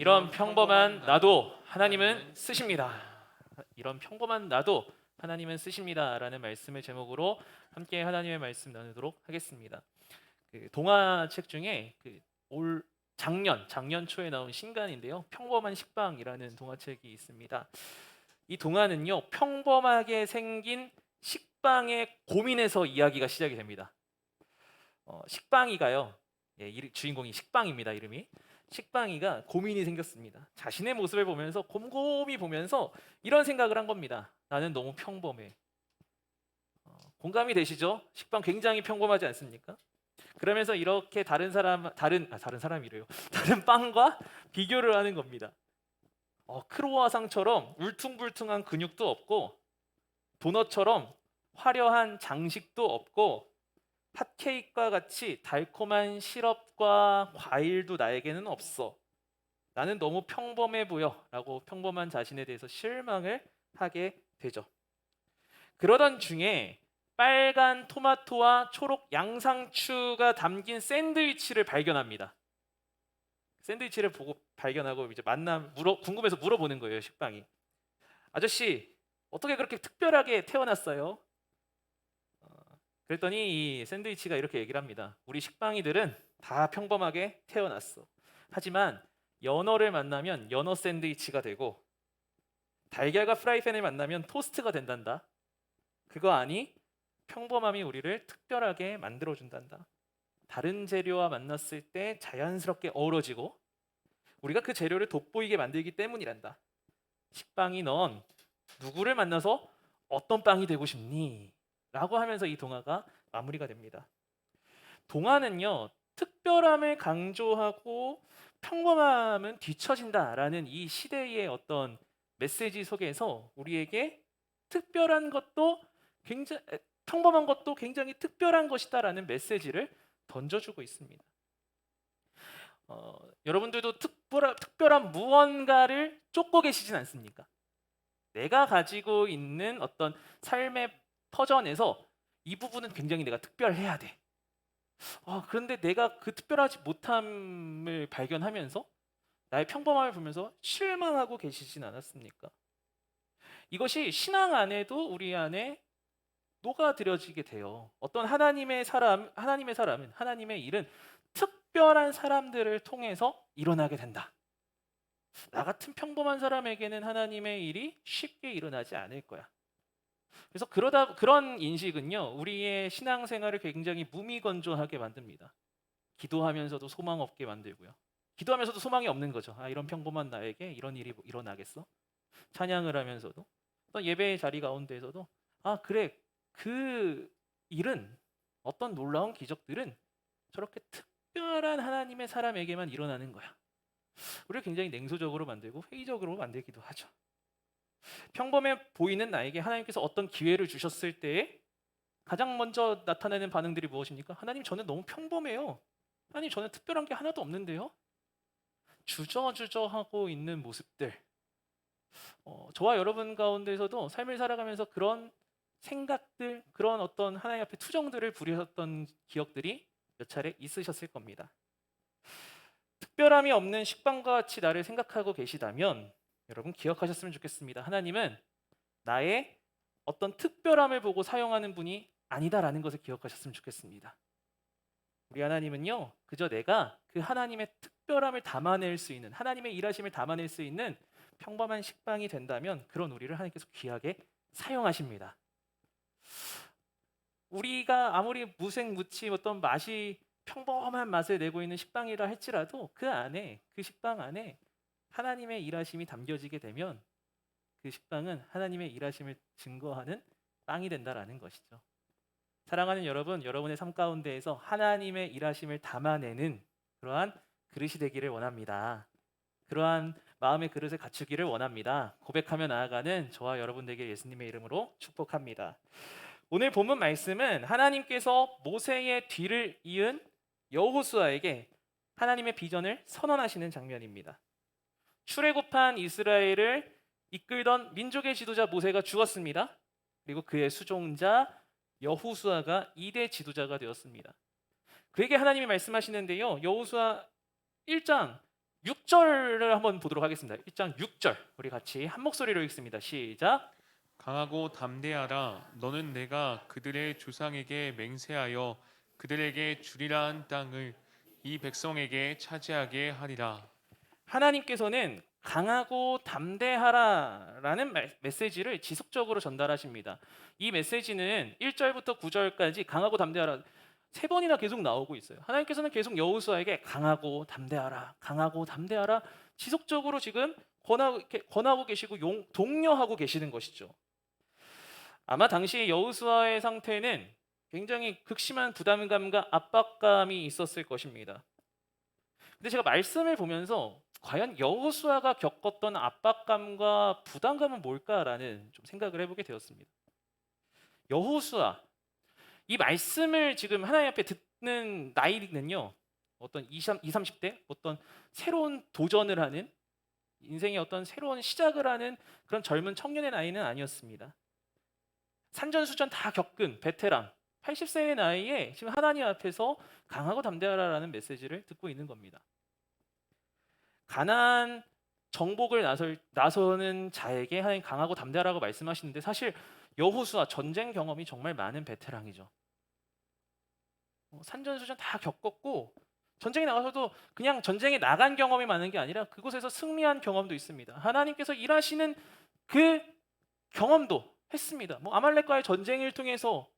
이런 평범한 나도 하나님은 쓰십니다. 이런 평범한 나도 하나님은 쓰십니다라는 말씀을 제목으로 함께 하나님의 말씀 나누도록 하겠습니다. 동화책 중에 올 작년 초에 나온 신간인데요. 평범한 식빵이라는 동화책이 있습니다. 이 동화는요, 평범하게 생긴 식빵의 고민에서 이야기가 시작이 됩니다. 식빵이가요, 주인공이 식빵입니다. 이름이 식빵이가 고민이 생겼습니다. 자신의 모습을 보면서 곰곰이 보면서 이런 생각을 한 겁니다. 나는 너무 평범해. 공감이 되시죠? 식빵 굉장히 평범하지 않습니까? 그러면서 이렇게 다른 사람이래요. 다른 빵과 비교를 하는 겁니다. 크로와상처럼 울퉁불퉁한 근육도 없고, 도넛처럼 화려한 장식도 없고, 핫케이크와 같이 달콤한 시럽과 과일도 나에게는 없어. 나는 너무 평범해 보여. 라고 평범한 자신에 대해서 실망을 하게 되죠. 그러던 중에 빨간 토마토와 초록 양상추가 담긴 샌드위치를 발견합니다. 샌드위치를 보고 발견하고 이제 궁금해서 물어보는 거예요, 식빵이. 아저씨, 어떻게 그렇게 특별하게 태어났어요? 그랬더니 이 샌드위치가 이렇게 얘기를 합니다. 우리 식빵이들은 다 평범하게 태어났어. 하지만 연어를 만나면 연어 샌드위치가 되고, 달걀과 프라이팬을 만나면 토스트가 된단다. 그거 아니? 평범함이 우리를 특별하게 만들어준단다. 다른 재료와 만났을 때 자연스럽게 어우러지고, 우리가 그 재료를 돋보이게 만들기 때문이란다. 식빵이 넌 누구를 만나서 어떤 빵이 되고 싶니? 라고 하면서 이 동화가 마무리가 됩니다. 동화는요, 특별함을 강조하고 평범함은 뒤처진다라는 이 시대의 어떤 메시지 속에서 우리에게 특별한 것도 평범한 것도 굉장히 특별한 것이다라는 메시지를 던져주고 있습니다. 여러분들도 특별한 무언가를 쫓고 계시진 않습니까? 내가 가지고 있는 어떤 삶의 터전에서 이 부분은 굉장히 내가 특별해야 돼. 그런데 내가 그 특별하지 못함을 발견하면서 나의 평범함을 보면서 실망하고 계시진 않았습니까? 이것이 신앙 안에도 우리 안에 녹아들여지게 돼요. 어떤 하나님의 사람은, 하나님의 일은 특별한 사람들을 통해서 일어나게 된다. 나 같은 평범한 사람에게는 하나님의 일이 쉽게 일어나지 않을 거야. 그래서 그런 인식은요, 우리의 신앙생활을 굉장히 무미건조하게 만듭니다. 기도하면서도 소망 없게 만들고요. 기도하면서도 소망이 없는 거죠. 이런 평범한 나에게 이런 일이 일어나겠어? 찬양을 하면서도, 어떤 예배의 자리 가운데에서도, 그래, 그 일은, 어떤 놀라운 기적들은 저렇게 특별한 하나님의 사람에게만 일어나는 거야. 우리를 굉장히 냉소적으로 만들고 회의적으로 만들기도 하죠. 평범해 보이는 나에게 하나님께서 어떤 기회를 주셨을 때에 가장 먼저 나타내는 반응들이 무엇입니까? 하나님, 저는 너무 평범해요. 하나님, 저는 특별한 게 하나도 없는데요. 주저주저하고 있는 모습들. 저와 여러분 가운데서도 삶을 살아가면서 그런 생각들, 그런 어떤 하나님 앞에 투정들을 부리셨던 기억들이 몇 차례 있으셨을 겁니다. 특별함이 없는 식빵과 같이 나를 생각하고 계시다면 여러분 기억하셨으면 좋겠습니다. 하나님은 나의 어떤 특별함을 보고 사용하는 분이 아니다라는 것을 기억하셨으면 좋겠습니다. 우리 하나님은요, 그저 내가 그 하나님의 특별함을 담아낼 수 있는, 하나님의 일하심을 담아낼 수 있는 평범한 식빵이 된다면 그런 우리를 하나님께서 귀하게 사용하십니다. 우리가 아무리 무색무취 어떤 맛이 평범한 맛을 내고 있는 식빵이라 할지라도 그 식빵 안에 하나님의 일하심이 담겨지게 되면 그 식빵은 하나님의 일하심을 증거하는 빵이 된다라는 것이죠. 사랑하는 여러분, 여러분의 삶 가운데에서 하나님의 일하심을 담아내는 그러한 그릇이 되기를 원합니다. 그러한 마음의 그릇을 갖추기를 원합니다. 고백하며 나아가는 저와 여러분들에게 예수님의 이름으로 축복합니다. 오늘 본문 말씀은 하나님께서 모세의 뒤를 이은 여호수아에게 하나님의 비전을 선언하시는 장면입니다. 출애굽한 이스라엘을 이끌던 민족의 지도자 모세가 죽었습니다. 그리고 그의 수종자 여호수아가 2대 지도자가 되었습니다. 그에게 하나님이 말씀하시는데요. 여호수아 1장 6절을 한번 보도록 하겠습니다. 1장 6절 우리 같이 한 목소리로 읽습니다. 시작. 강하고 담대하라. 너는 내가 그들의 조상에게 맹세하여 그들에게 주리라 한 땅을 이 백성에게 차지하게 하리라. 하나님께서는 강하고 담대하라라는 메시지를 지속적으로 전달하십니다. 이 메시지는 1절부터 9절까지 강하고 담대하라 세 번이나 계속 나오고 있어요. 하나님께서는 계속 여호수아에게 강하고 담대하라, 강하고 담대하라 지속적으로 지금 권하고 계시고 독려하고 계시는 것이죠. 아마 당시 여호수아의 상태는 굉장히 극심한 부담감과 압박감이 있었을 것입니다. 근데 제가 말씀을 보면서 과연 여호수아가 겪었던 압박감과 부담감은 뭘까라는 좀 생각을 해보게 되었습니다. 여호수아 이 말씀을 지금 하나님 앞에 듣는 나이는요 어떤 20, 30대 어떤 새로운 도전을 하는 인생의 어떤 새로운 시작을 하는 그런 젊은 청년의 나이는 아니었습니다. 산전수전 다 겪은 베테랑 80세의 나이에 지금 하나님 앞에서 강하고 담대하라라는 메시지를 듣고 있는 겁니다. 가나안 정복을 나서는 자에게 하나님 강하고 담대하라고 말씀하시는데 사실 여호수아 전쟁 경험이 정말 많은 베테랑이죠. 산전수전 다 겪었고 전쟁에 나가서도 그냥 전쟁에 나간 경험이 많은 게 아니라 그곳에서 승리한 경험도 있습니다. 하나님께서 일하시는 그 경험도 했습니다. 뭐 아말렉과의 전쟁을 통해서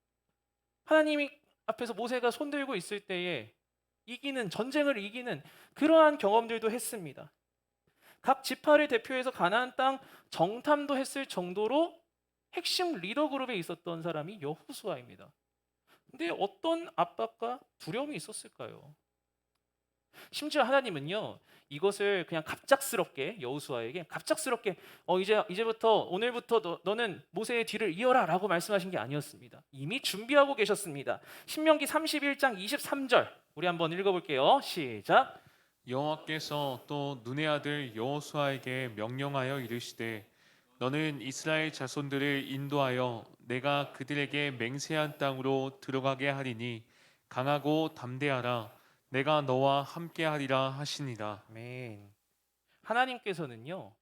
하나님이 앞에서 모세가 손들고 있을 때에 전쟁을 이기는 그러한 경험들도 했습니다. 각 지파를 대표해서 가나안 땅 정탐도 했을 정도로 핵심 리더 그룹에 있었던 사람이 여호수아입니다. 근데 어떤 압박과 두려움이 있었을까요? 심지어 하나님은요 이것을 그냥 갑작스럽게 여호수아에게 갑작스럽게 이제부터 오늘부터 너는 모세의 뒤를 이어라라고 말씀하신 게 아니었습니다. 이미 준비하고 계셨습니다. 신명기 31장 23절 우리 한번 읽어볼게요. 시작. 여호와께서 또 눈의 아들 여호수아에게 명령하여 이르시되 너는 이스라엘 자손들을 인도하여 내가 그들에게 맹세한 땅으로 들어가게 하리니 강하고 담대하라. 내가 너와 함께하리라 하시니라. 아멘. 하나님께서는요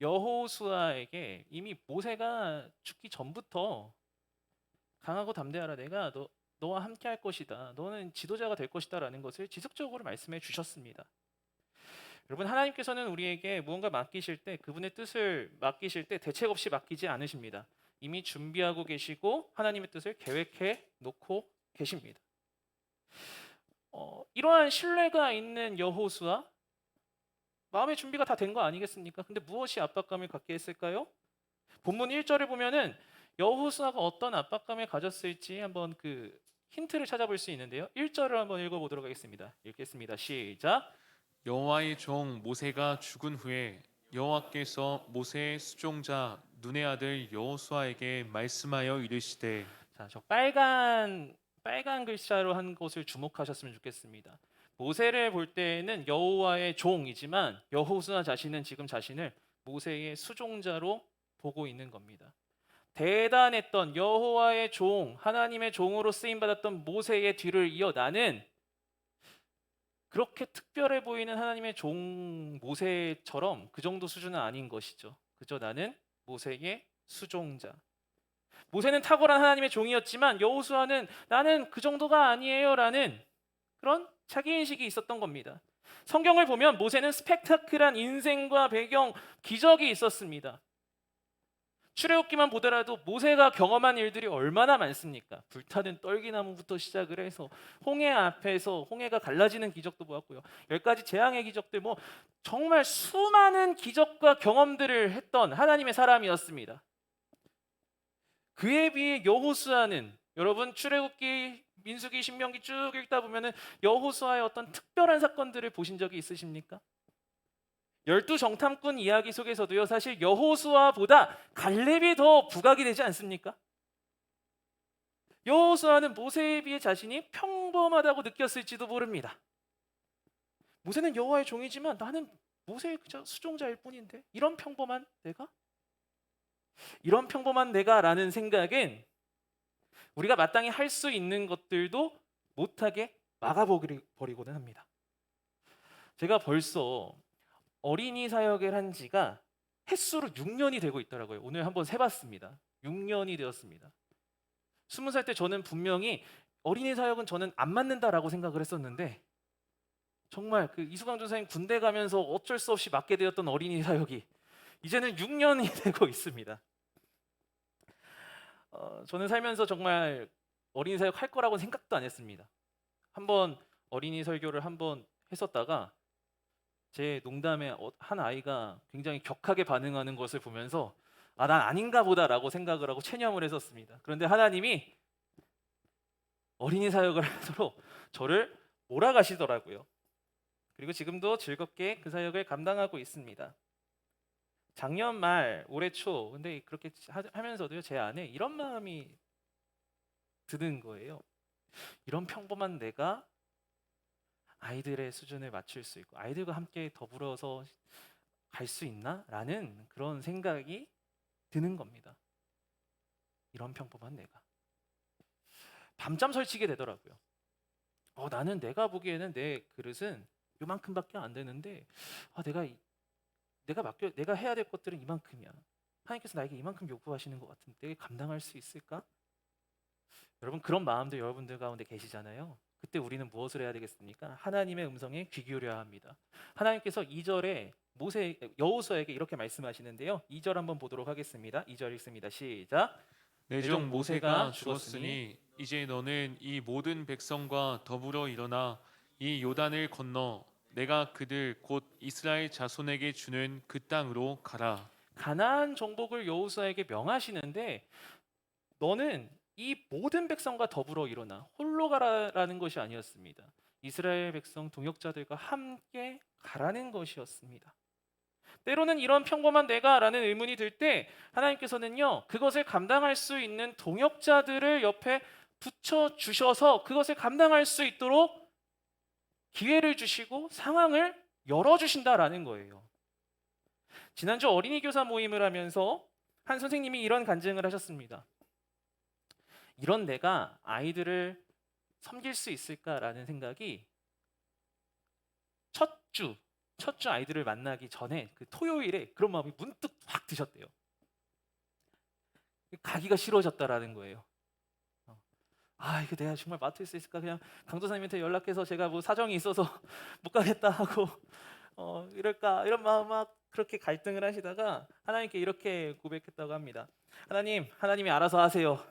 여호수아에게 이미 모세가 죽기 전부터 강하고 담대하라 내가 너와 함께 할 것이다. 너는 지도자가 될 것이다라는 것을 지속적으로 말씀해 주셨습니다. 여러분 하나님께서는 우리에게 무언가 맡기실 때 그분의 뜻을 맡기실 때 대책 없이 맡기지 않으십니다. 이미 준비하고 계시고 하나님의 뜻을 계획해 놓고 계십니다. 이러한 신뢰가 있는 여호수아 마음의 준비가 다 된 거 아니겠습니까? 근데 무엇이 압박감을 갖게 했을까요? 본문 1절을 보면은 여호수아가 어떤 압박감을 가졌을지 한번 그 힌트를 찾아볼 수 있는데요. 1절을 한번 읽어보도록 하겠습니다. 읽겠습니다. 시작. 여호와의 종 모세가 죽은 후에 여호와께서 모세의 수종자 눈의 아들 여호수아에게 말씀하여 이르시되 자, 저 빨간 글자로 한 것을 주목하셨으면 좋겠습니다. 모세를 볼 때에는 여호와의 종이지만 여호수아 자신은 지금 자신을 모세의 수종자로 보고 있는 겁니다. 대단했던 여호와의 종, 하나님의 종으로 쓰임 받았던 모세의 뒤를 이어 나는 그렇게 특별해 보이는 하나님의 종 모세처럼 그 정도 수준은 아닌 것이죠. 그저 나는 모세의 수종자. 모세는 탁월한 하나님의 종이었지만 여호수아는 나는 그 정도가 아니에요라는 그런 자기인식이 있었던 겁니다. 성경을 보면 모세는 스펙타클한 인생과 배경, 기적이 있었습니다. 출애굽기만 보더라도 모세가 경험한 일들이 얼마나 많습니까? 불타는 떨기나무부터 시작을 해서 홍해 앞에서 홍해가 갈라지는 기적도 보았고요. 10가지 재앙의 기적들 정말 수많은 기적과 경험들을 했던 하나님의 사람이었습니다. 그에 비해 여호수아는 여러분 출애굽기, 민수기, 신명기 쭉 읽다 보면은 여호수아의 어떤 특별한 사건들을 보신 적이 있으십니까? 12정탐꾼 이야기 속에서도요 사실 여호수아보다 갈렙이 더 부각이 되지 않습니까? 여호수아는 모세에 비해 자신이 평범하다고 느꼈을지도 모릅니다. 모세는 여호와의 종이지만 나는 모세의 그저 수종자일 뿐인데 이런 평범한 내가라는 생각은 우리가 마땅히 할 수 있는 것들도 못하게 막아버리고는 합니다. 제가 벌써 어린이 사역을 한 지가 횟수로 6년이 되고 있더라고요. 오늘 한번 세봤습니다. 6년이 되었습니다. 20살 때 저는 분명히 어린이 사역은 저는 안 맞는다라고 생각을 했었는데 정말 그 이수강 전사님 군대 가면서 어쩔 수 없이 맡게 되었던 어린이 사역이 이제는 6년이 되고 있습니다. 저는 살면서 정말 어린이 사역 할 거라고 생각도 안 했습니다. 한번 어린이 설교를 한번 했었다가 제 농담에 한 아이가 굉장히 격하게 반응하는 것을 보면서 난 아닌가 보다라고 생각을 하고 체념을 했었습니다. 그런데 하나님이 어린이 사역을 하도록 저를 몰아가시더라고요. 그리고 지금도 즐겁게 그 사역을 감당하고 있습니다. 작년 말 올해 초 근데 그렇게 하면서도요 제 안에 이런 마음이 드는 거예요. 이런 평범한 내가 아이들의 수준을 맞출 수 있고 아이들과 함께 더불어서 갈 수 있나? 라는 그런 생각이 드는 겁니다. 이런 평범한 내가 밤잠 설치게 되더라고요. 나는 내가 보기에는 내 그릇은 요만큼밖에 안 되는데 내가 해야 될 것들은 이만큼이야. 하나님께서 나에게 이만큼 요구하시는 것 같은데 내가 감당할 수 있을까? 여러분 그런 마음도 여러분들 가운데 계시잖아요. 그때 우리는 무엇을 해야 되겠습니까? 하나님의 음성에 귀 기울여야 합니다. 하나님께서 2절에 여호수아에게 이렇게 말씀하시는데요. 2절 한번 보도록 하겠습니다. 2절 읽습니다. 시작. 내 종 모세가 죽었으니 이제 너는 이 모든 백성과 더불어 일어나 이 요단을 건너 내가 그들 곧 이스라엘 자손에게 주는 그 땅으로 가라. 가나안 정복을 여호수아에게 명하시는데 너는 이 모든 백성과 더불어 일어나 홀로 가라라는 것이 아니었습니다. 이스라엘 백성 동역자들과 함께 가라는 것이었습니다. 때로는 이런 평범한 내가라는 의문이 들 때 하나님께서는요 그것을 감당할 수 있는 동역자들을 옆에 붙여 주셔서 그것을 감당할 수 있도록 기회를 주시고 상황을 열어 주신다라는 거예요. 지난주 어린이 교사 모임을 하면서 한 선생님이 이런 간증을 하셨습니다. 이런 내가 아이들을 섬길 수 있을까라는 생각이 첫 주 아이들을 만나기 전에 그 토요일에 그런 마음이 문득 확 드셨대요. 가기가 싫어졌다라는 거예요. 이거 내가 정말 맡을 수 있을까? 그냥 강도사님한테 연락해서 제가 뭐 사정이 있어서 못 가겠다 하고 이럴까 이런 마음 막 그렇게 갈등을 하시다가 하나님께 이렇게 고백했다고 합니다. 하나님이 알아서 하세요.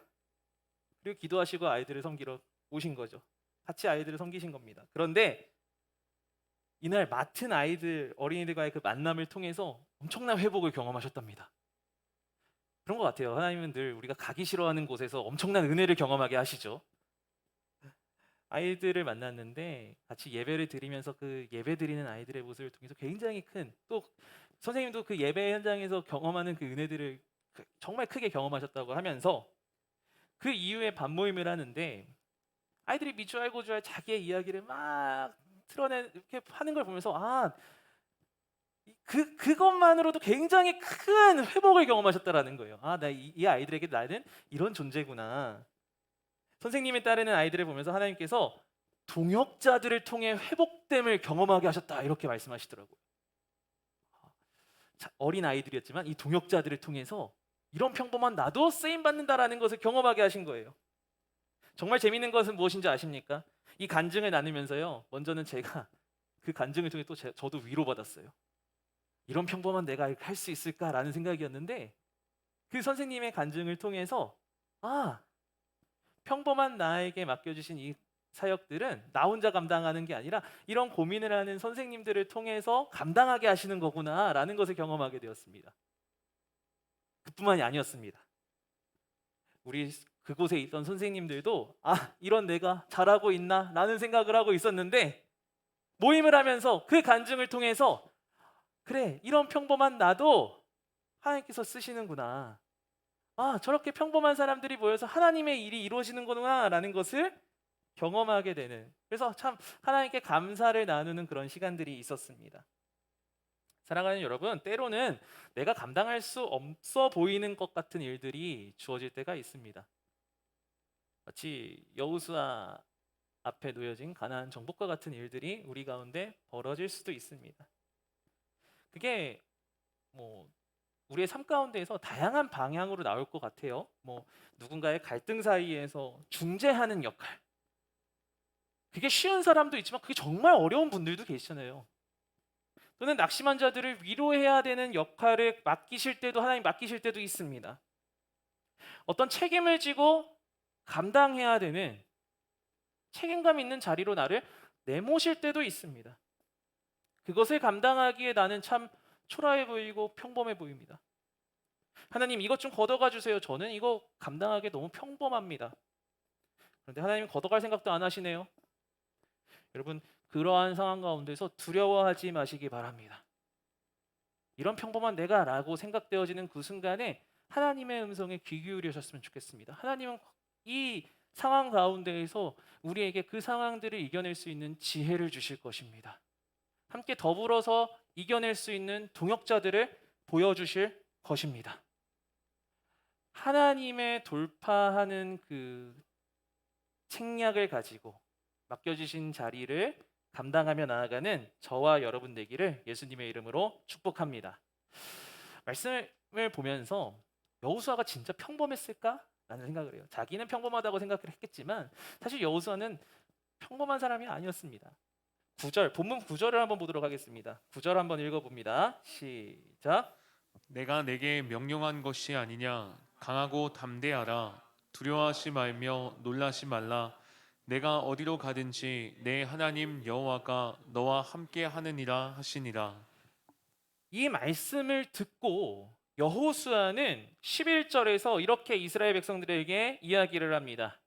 그리고 기도하시고 아이들을 섬기러 오신 거죠. 같이 아이들을 섬기신 겁니다. 그런데 이날 맡은 어린이들과의 그 만남을 통해서 엄청난 회복을 경험하셨답니다. 그런 것 같아요. 하나님은 늘 우리가 가기 싫어하는 곳에서 엄청난 은혜를 경험하게 하시죠. 아이들을 만났는데 같이 예배를 드리면서 그 예배 드리는 아이들의 모습을 통해서 굉장히 또 선생님도 그 예배 현장에서 경험하는 그 은혜들을 정말 크게 경험하셨다고 하면서 그 이후에 밤모임을 하는데 아이들이 미주알고주알 자기의 이야기를 막 이렇게 하는 걸 보면서 그것만으로도 굉장히 큰 회복을 경험하셨다라는 거예요. 이 아이들에게 나는 이런 존재구나. 선생님에 따르는 아이들을 보면서 하나님께서 동역자들을 통해 회복됨을 경험하게 하셨다 이렇게 말씀하시더라고요. 어린 아이들이었지만 이 동역자들을 통해서 이런 평범한 나도 쓰임 받는다라는 것을 경험하게 하신 거예요. 정말 재밌는 것은 무엇인지 아십니까? 이 간증을 나누면서요. 먼저는 제가 그 간증을 통해 또 저도 위로받았어요. 이런 평범한 내가 할 수 있을까라는 생각이었는데 그 선생님의 간증을 통해서 평범한 나에게 맡겨주신 이 사역들은 나 혼자 감당하는 게 아니라 이런 고민을 하는 선생님들을 통해서 감당하게 하시는 거구나라는 것을 경험하게 되었습니다. 그뿐만이 아니었습니다. 우리 그곳에 있던 선생님들도 이런 내가 잘하고 있나 라는 생각을 하고 있었는데 모임을 하면서 그 간증을 통해서 그래 이런 평범한 나도 하나님께서 쓰시는구나. 저렇게 평범한 사람들이 모여서 하나님의 일이 이루어지는구나 라는 것을 경험하게 되는, 그래서 참 하나님께 감사를 나누는 그런 시간들이 있었습니다. 사랑하는 여러분, 때로는 내가 감당할 수 없어 보이는 것 같은 일들이 주어질 때가 있습니다. 마치 여호수아 앞에 놓여진 가나안 정복과 같은 일들이 우리 가운데 벌어질 수도 있습니다. 그게 뭐 우리의 삶 가운데에서 다양한 방향으로 나올 것 같아요. 뭐 누군가의 갈등 사이에서 중재하는 역할. 그게 쉬운 사람도 있지만 그게 정말 어려운 분들도 계시잖아요. 또는 낙심한 자들을 위로해야 되는 역할을 맡기실 때도 하나님 맡기실 때도 있습니다. 어떤 책임을 지고 감당해야 되는 책임감 있는 자리로 나를 내모실 때도 있습니다. 그것을 감당하기에 나는 참 초라해 보이고 평범해 보입니다. 하나님 이것 좀 걷어가 주세요. 저는 이거 감당하기 너무 평범합니다. 그런데 하나님 걷어갈 생각도 안 하시네요. 여러분 그러한 상황 가운데서 두려워하지 마시기 바랍니다. 이런 평범한 내가라고 생각되어지는 그 순간에 하나님의 음성에 귀 기울이셨으면 좋겠습니다. 하나님은 이 상황 가운데에서 우리에게 그 상황들을 이겨낼 수 있는 지혜를 주실 것입니다. 함께 더불어서 이겨낼 수 있는 동역자들을 보여주실 것입니다. 하나님의 돌파하는 그 책략을 가지고 맡겨주신 자리를 감당하며 나아가는 저와 여러분 되기를 예수님의 이름으로 축복합니다. 말씀을 보면서 여호수아가 진짜 평범했을까라는 생각을 해요. 자기는 평범하다고 생각을 했겠지만 사실 여호수아는 평범한 사람이 아니었습니다. 9절 본문 9절을 한번 보도록 하겠습니다. 9절 한번 읽어봅니다. 시작. 내가 내게 명령한 것이 아니냐 강하고 담대하라 두려워하지 말며 놀라지 말라 내가 어디로 가든지 내 하나님 여호와가 너와 함께 하느니라 하시니라. 이 말씀을 듣고 여호수아는 11절에서 이렇게 이스라엘 백성들에게 이야기를 합니다.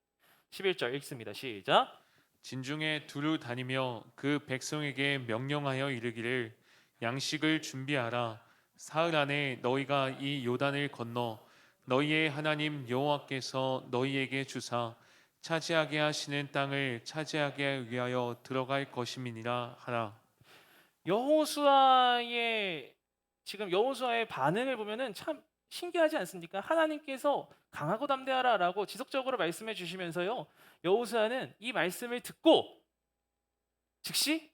11절 읽습니다. 시작. 진중에 두루 다니며 그 백성에게 명령하여 이르기를 양식을 준비하라 사흘 안에 너희가 이 요단을 건너 너희의 하나님 여호와께서 너희에게 주사 차지하게 하시는 땅을 차지하게 위하여 들어갈 것임이니라 하라. 여호수아의 지금 여호수아의 반응을 보면은 참 신기하지 않습니까? 하나님께서 강하고 담대하라라고 지속적으로 말씀해 주시면서요. 여호수아는 이 말씀을 듣고 즉시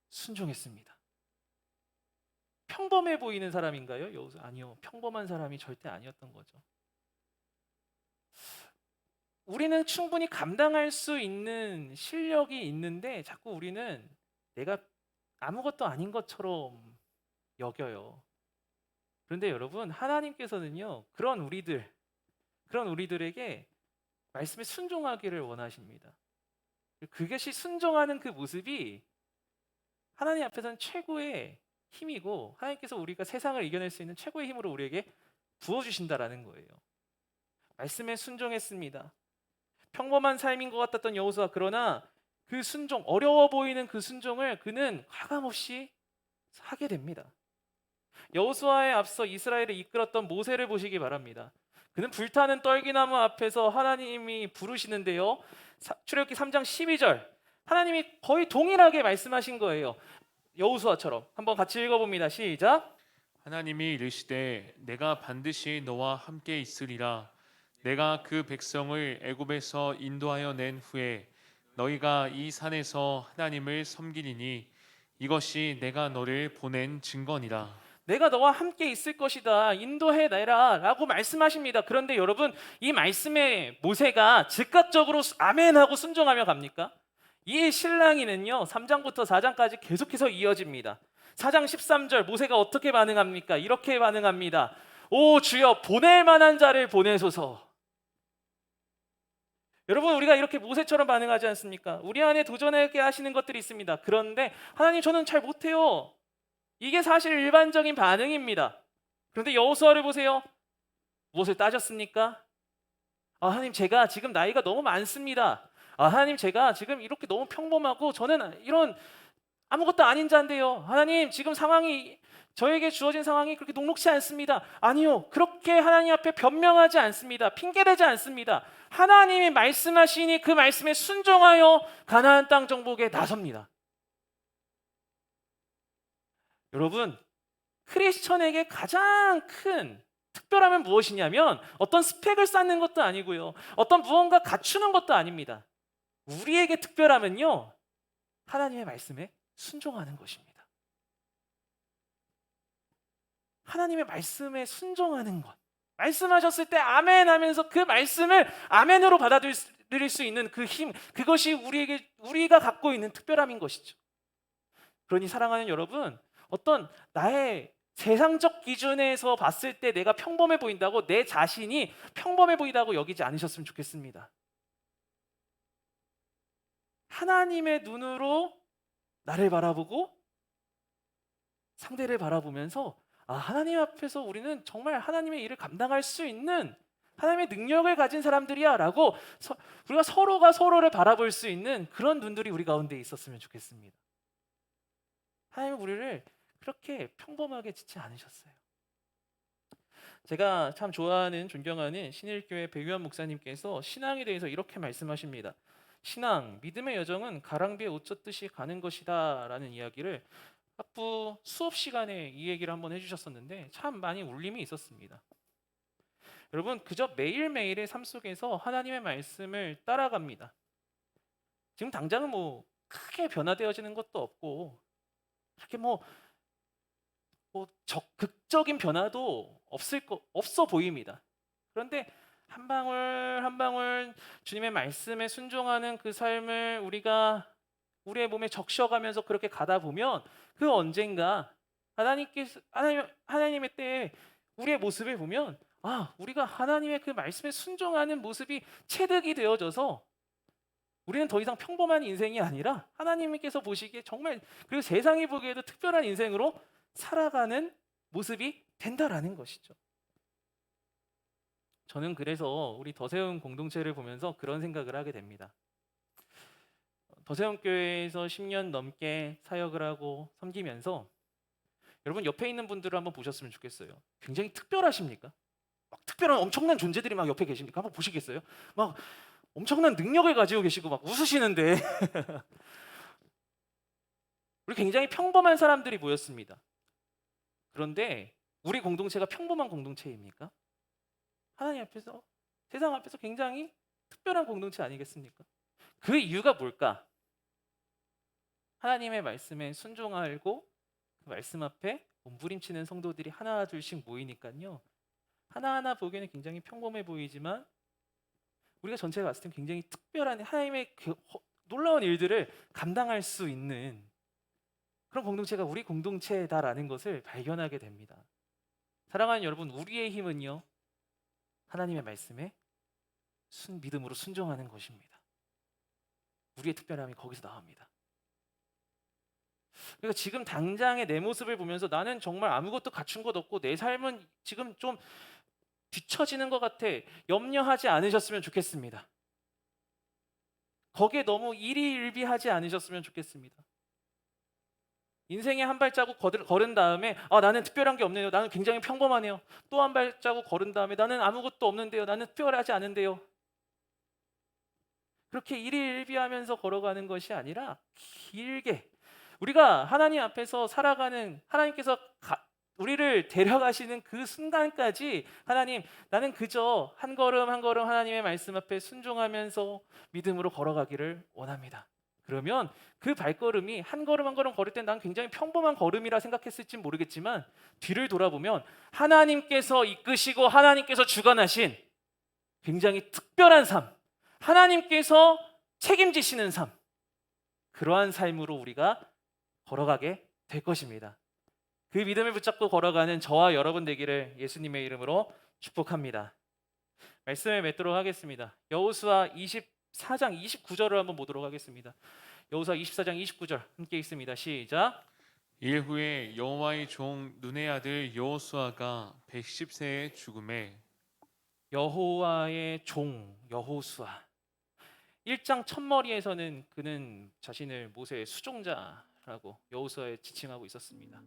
순종했습니다. 평범해 보이는 사람인가요? 여호수아 아니요. 평범한 사람이 절대 아니었던 거죠. 우리는 충분히 감당할 수 있는 실력이 있는데 자꾸 우리는 내가 아무것도 아닌 것처럼 여겨요. 그런데 여러분 하나님께서는요 그런 우리들에게 말씀에 순종하기를 원하십니다. 그것이 순종하는 그 모습이 하나님 앞에서는 최고의 힘이고 하나님께서 우리가 세상을 이겨낼 수 있는 최고의 힘으로 우리에게 부어주신다라는 거예요. 말씀에 순종했습니다. 평범한 삶인 것 같았던 여호수아 그러나 그 순종 어려워 보이는 그 순종을 그는 과감없이 하게 됩니다. 여호수아에 앞서 이스라엘을 이끌었던 모세를 보시기 바랍니다. 그는 불타는 떨기나무 앞에서 하나님이 부르시는데요. 출애굽기 3장 12절 하나님이 거의 동일하게 말씀하신 거예요. 여호수아처럼 한번 같이 읽어봅니다. 시작. 하나님이 이르시되 내가 반드시 너와 함께 있으리라 내가 그 백성을 애굽에서 인도하여 낸 후에 너희가 이 산에서 하나님을 섬기리니 이것이 내가 너를 보낸 증거니라. 내가 너와 함께 있을 것이다. 인도해 내라 라고 말씀하십니다. 그런데 여러분 이 말씀에 모세가 즉각적으로 아멘하고 순종하며 갑니까? 이 신랑이는요 3장부터 4장까지 계속해서 이어집니다. 4장 13절 모세가 어떻게 반응합니까? 이렇게 반응합니다. 오 주여 보낼 만한 자를 보내소서. 여러분 우리가 이렇게 모세처럼 반응하지 않습니까? 우리 안에 도전하게 하시는 것들이 있습니다. 그런데 하나님 저는 잘 못해요. 이게 사실 일반적인 반응입니다. 그런데 여호수아를 보세요. 무엇을 따졌습니까? 하나님 제가 지금 나이가 너무 많습니다. 하나님 제가 지금 이렇게 너무 평범하고 저는 이런 아무것도 아닌 자인데요. 하나님 지금 상황이 저에게 주어진 상황이 그렇게 녹록지 않습니다. 아니요. 그렇게 하나님 앞에 변명하지 않습니다. 핑계대지 않습니다. 하나님이 말씀하시니 그 말씀에 순종하여 가나안 땅 정복에 나섭니다. 여러분 크리스천에게 가장 큰 특별함은 무엇이냐면 어떤 스펙을 쌓는 것도 아니고요. 어떤 무언가 갖추는 것도 아닙니다. 우리에게 특별함은요. 하나님의 말씀에 순종하는 것입니다. 하나님의 말씀에 순종하는 것. 말씀하셨을 때 아멘 하면서 그 말씀을 아멘으로 받아들일 수 있는 그 힘, 그것이 우리가 갖고 있는 특별함인 것이죠. 그러니 사랑하는 여러분, 어떤 나의 세상적 기준에서 봤을 때 내가 평범해 보인다고 내 자신이 평범해 보인다고 여기지 않으셨으면 좋겠습니다. 하나님의 눈으로 나를 바라보고 상대를 바라보면서 하나님 앞에서 우리는 정말 하나님의 일을 감당할 수 있는 하나님의 능력을 가진 사람들이야 라고 우리가 서로가 서로를 바라볼 수 있는 그런 눈들이 우리 가운데 있었으면 좋겠습니다. 하나님은 우리를 그렇게 평범하게 짓지 않으셨어요. 제가 참 좋아하는 존경하는 신일교회 배유한 목사님께서 신앙에 대해서 이렇게 말씀하십니다. 신앙, 믿음의 여정은 가랑비에 옷 젖듯이 가는 것이다 라는 이야기를 학부 수업 시간에 이 얘기를 한번 해주셨었는데 참 많이 울림이 있었습니다. 여러분, 그저 매일매일의 삶 속에서 하나님의 말씀을 따라갑니다. 지금 당장은 크게 변화되어지는 것도 없고 그렇게 적극적인 변화도 없어 보입니다. 그런데 한 방울 한 방울 주님의 말씀에 순종하는 그 삶을 우리가 우리의 몸에 적셔가면서 그렇게 가다 보면 그 언젠가 하나님의 때에 우리의 모습을 보면 우리가 하나님의 그 말씀에 순종하는 모습이 체득이 되어져서 우리는 더 이상 평범한 인생이 아니라 하나님께서 보시기에 정말 그리고 세상이 보기에도 특별한 인생으로 살아가는 모습이 된다라는 것이죠. 저는 그래서 우리 더세움 공동체를 보면서 그런 생각을 하게 됩니다. 더세움 교회에서 10년 넘게 사역을 하고 섬기면서 여러분 옆에 있는 분들을 한번 보셨으면 좋겠어요. 굉장히 특별하십니까? 막 특별한 엄청난 존재들이 막 옆에 계십니까? 한번 보시겠어요? 막 엄청난 능력을 가지고 계시고 막 웃으시는데 우리 굉장히 평범한 사람들이 모였습니다. 그런데 우리 공동체가 평범한 공동체입니까? 하나님 앞에서 세상 앞에서 굉장히 특별한 공동체 아니겠습니까? 그 이유가 뭘까? 하나님의 말씀에 순종하고 그 말씀 앞에 몸부림치는 성도들이 하나 둘씩 모이니까요. 하나하나 보기에는 굉장히 평범해 보이지만 우리가 전체가 봤을 때 굉장히 특별한 하나님의 그 놀라운 일들을 감당할 수 있는 그런 공동체가 우리 공동체다라는 것을 발견하게 됩니다. 사랑하는 여러분, 우리의 힘은요 하나님의 말씀에 믿음으로 순종하는 것입니다. 우리의 특별함이 거기서 나옵니다. 그러니까 지금 당장의 내 모습을 보면서 나는 정말 아무것도 갖춘 것 없고 내 삶은 지금 좀 뒤처지는 것 같아 염려하지 않으셨으면 좋겠습니다. 거기에 너무 일희일비하지 않으셨으면 좋겠습니다. 인생에 한 발자국 걸은 다음에 나는 특별한 게 없네요. 나는 굉장히 평범하네요. 또 한 발자국 걸은 다음에 나는 아무것도 없는데요. 나는 특별하지 않은데요. 그렇게 일희일비하면서 걸어가는 것이 아니라 길게 우리가 하나님 앞에서 살아가는 하나님께서 우리를 데려가시는 그 순간까지 하나님 나는 그저 한 걸음 한 걸음 하나님의 말씀 앞에 순종하면서 믿음으로 걸어가기를 원합니다. 그러면 그 발걸음이 한 걸음 한 걸음 걸을 때 난 굉장히 평범한 걸음이라 생각했을지 모르겠지만 뒤를 돌아보면 하나님께서 이끄시고 하나님께서 주관하신 굉장히 특별한 삶, 하나님께서 책임지시는 삶, 그러한 삶으로 우리가 걸어가게 될 것입니다. 그 믿음을 붙잡고 걸어가는 저와 여러분 되기를 예수님의 이름으로 축복합니다. 말씀을 맺도록 하겠습니다. 여호수아 24장 29절을 한번 보도록 하겠습니다. 여호수아 24장 29절 함께 읽습니다. 시작. 이후에 여호와의 종 눈의 아들 여호수아가 110세에 죽음에 여호와의 종 여호수아 1장 첫머리에서는 그는 자신을 모세의 수종자라고 여호수아에 지칭하고 있었습니다.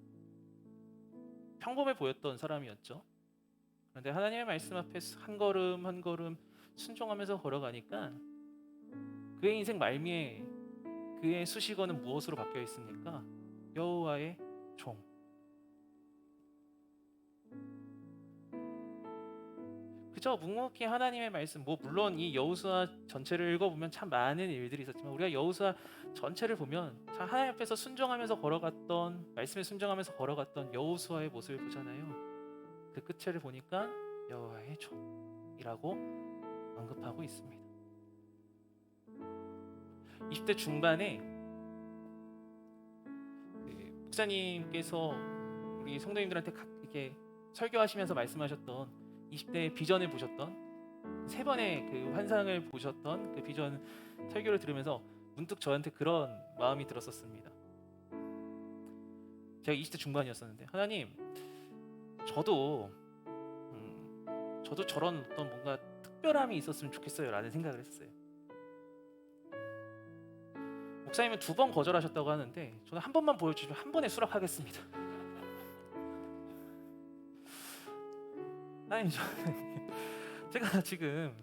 평범해 보였던 사람이었죠. 그런데 하나님의 말씀 앞에 한 걸음 한 걸음 순종하면서 걸어가니까 그의 인생 말미에 그의 수식어는 무엇으로 바뀌어 있습니까? 여호와의 종. 그저 묵묵히 하나님의 말씀, 물론 이 여호수아 전체를 읽어보면 참 많은 일들이 있었지만 우리가 여호수아 전체를 보면 참 하나님 앞에서 순종하면서 걸어갔던 말씀에 순종하면서 걸어갔던 여호수아의 모습을 보잖아요. 그 끝을 보니까 여호와의 종이라고 언급하고 있습니다. 20대 중반에 그 목사님께서 우리 성도님들한테 이렇게 설교하시면서 말씀하셨던 20대의 비전을 보셨던 세 번의 그 환상을 보셨던 그 비전 설교를 들으면서 문득 저한테 그런 마음이 들었었습니다. 제가 20대 중반이었었는데 하나님, 저도 저런 어떤 뭔가 특별함이 있었으면 좋겠어요라는 생각을 했어요. 목사님은 2번 거절하셨다고 하는데 저는 한 번만 보여주시면 한 번에 수락하겠습니다. 아니 제가 지금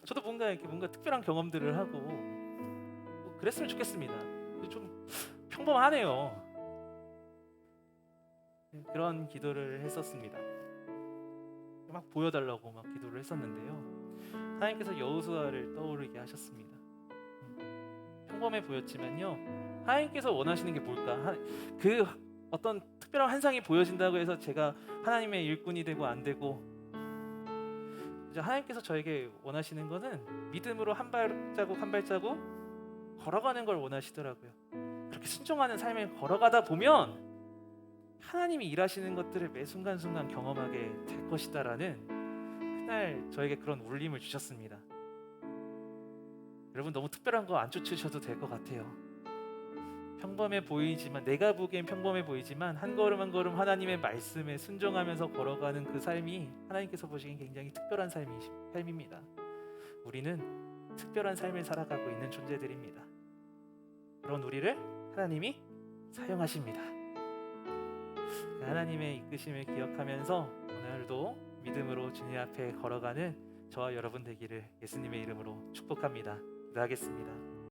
저도 뭔가 이렇게 뭔가 특별한 경험들을 하고 뭐 그랬으면 좋겠습니다. 좀 평범하네요. 그런 기도를 했었습니다. 막 보여달라고 막 기도를 했었는데요. 하나님께서 여호수아를 떠오르게 하셨습니다. 평범해 보였지만요, 하나님께서 원하시는 게 뭘까? 그 어떤 특별한 환상이 보여진다고 해서 제가 하나님의 일꾼이 되고 안 되고, 이제 하나님께서 저에게 원하시는 거는 믿음으로 한 발자국 한 발자국 걸어가는 걸 원하시더라고요. 그렇게 순종하는 삶을 걸어가다 보면 하나님이 일하시는 것들을 매 순간순간 경험하게 될 것이다라는 그날 저에게 그런 울림을 주셨습니다. 여러분, 너무 특별한 거 안 쫓으셔도 될 것 같아요. 평범해 보이지만, 내가 보기엔 평범해 보이지만 한 걸음 한 걸음 하나님의 말씀에 순종하면서 걸어가는 그 삶이 하나님께서 보시기엔 굉장히 특별한 삶입니다. 우리는 특별한 삶을 살아가고 있는 존재들입니다. 그런 우리를 하나님이 사용하십니다. 하나님의 이끄심을 기억하면서 오늘도 믿음으로 주님 앞에 걸어가는 저와 여러분 되기를 예수님의 이름으로 축복합니다. 기도하겠습니다.